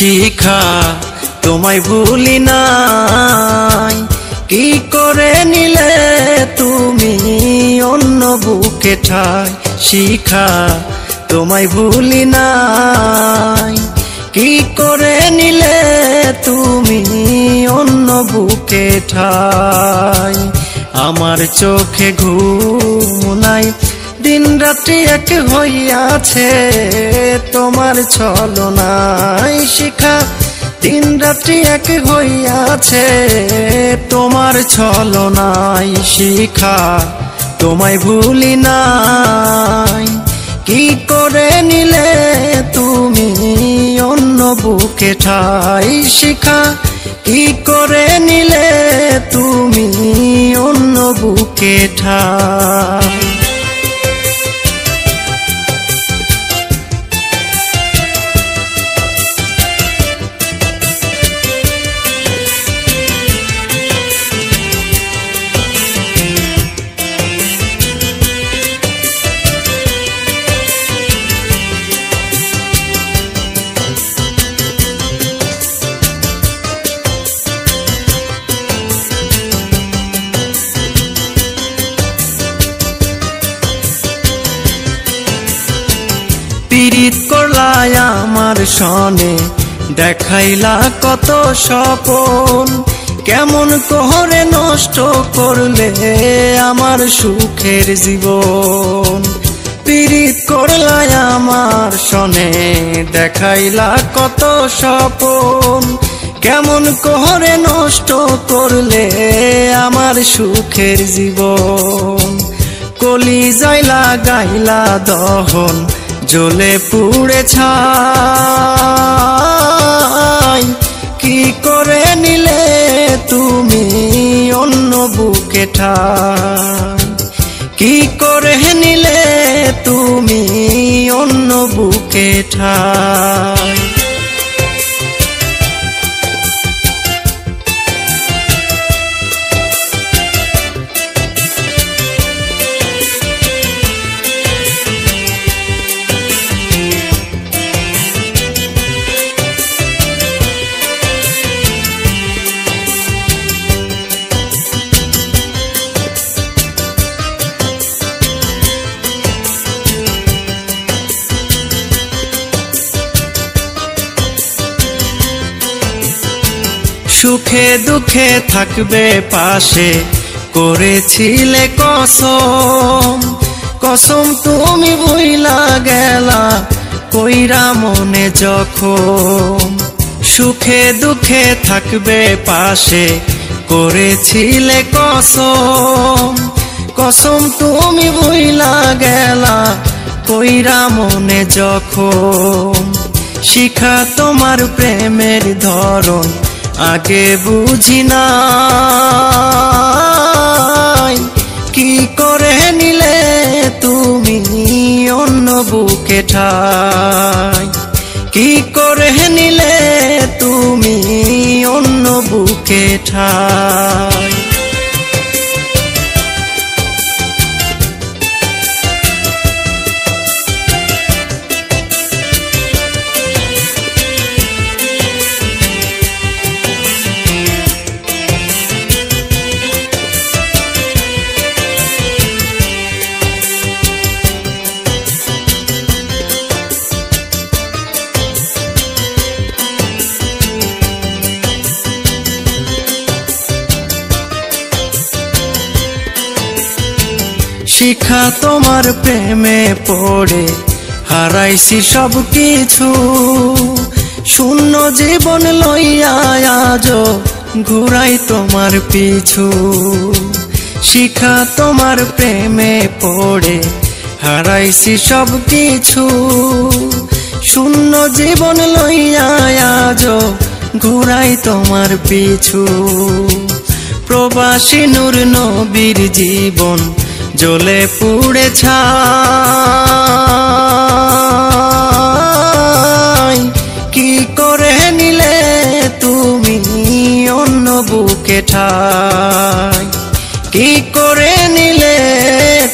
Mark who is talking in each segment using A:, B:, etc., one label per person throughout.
A: শিখা তোমায় ভুলি নাই, কি করে নিলে তুমি অন্য বুকে ঠাই। শিখা তোমায় ভুলি নাই, কি করে নিলে তুমি অন্য বুকে ঠাই। আমার চোখে ঘুম নাই, দিন রাত্রি এক হইয়াছে তোমার ছলনায়। শিখা দিন রাত্রি এক হইয়াছে তোমার ছলনায়। শিখা তোমায় ভুলি নাই, কি করে নিলে তুমি অন্য বুকে ঠাই। শিখা কি করে নিলে তুমি অন্য বুকে ঠাই। পীড়িত করলাই আমার সনে, দেখাইলা কত স্বপন, কেমন করে নষ্ট করলে আমার সুখের জীবন। পীড়িত করলাই আমার সনে, দেখাইলা কত স্বপন, কেমন করে নষ্ট করলে আমার সুখের জীবন। কলিজায় লাগাইলা দহন, জ্বলে পুড়ে ছাই, কি করে নিলে তুমি অন্য বুকে ঠাই। কি করে নিলে তুমি অন্য বুকে ঠাই। সুখে দুঃখে থাকবে পাশে করেছিলে কসম, কসম তুমি ভুইলা গেলা কইরা মনে যখন। সুখে দুঃখে থাকবে পাশে করেছিলে কসম, কসম তুমি ভুইলা গেলা কইরা মনে যখন। শিখা তোমার প্রেমের ধরন আগে বুঝি নাই, কি করে নিলে তুমি অন্য বুকে ঠাই। কি করে নিলে তুমি অন্য বুকে ঠাই। শিখা তোমার প্রেমে পড়ে হারাইছি সব কিছু, শূন্য জীবন লইয়া আজো ঘুরাই তোমার পিছু। শিখা তোমার প্রেমে পড়ে হারাইছি সব কিছু, শূন্য জীবন লইয়া আজো ঘুরাই তোমার পিছু। প্রবাসী নূর নবীর জীবন জ্বলে পুড়ে ছাই, কি করে নিলে তুমি অন্য বুকে ঠাই। কি করে নিলে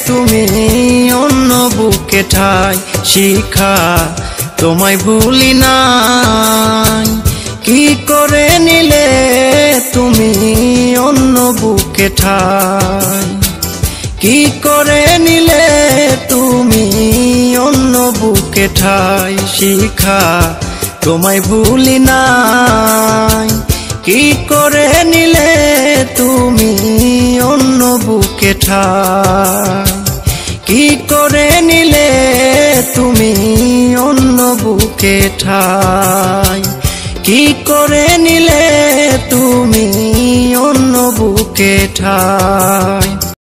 A: তুমি অন্য বুকে ঠাই। শিখা তোমায় ভুলি নাই। কি করে নিলে তুমি অন্য বুকে ঠাই, কি করে নিলে তুমি অন্য বুকে ঠাই। শিখা তোমায় ভুলি নাই, কি করে নিলে তুমি অন্য বুকে ঠাই, কি করে নিলে তুমি অন্য বুকে ঠাই, কি করে নিলে তুমি অন্য বুকে ঠাই।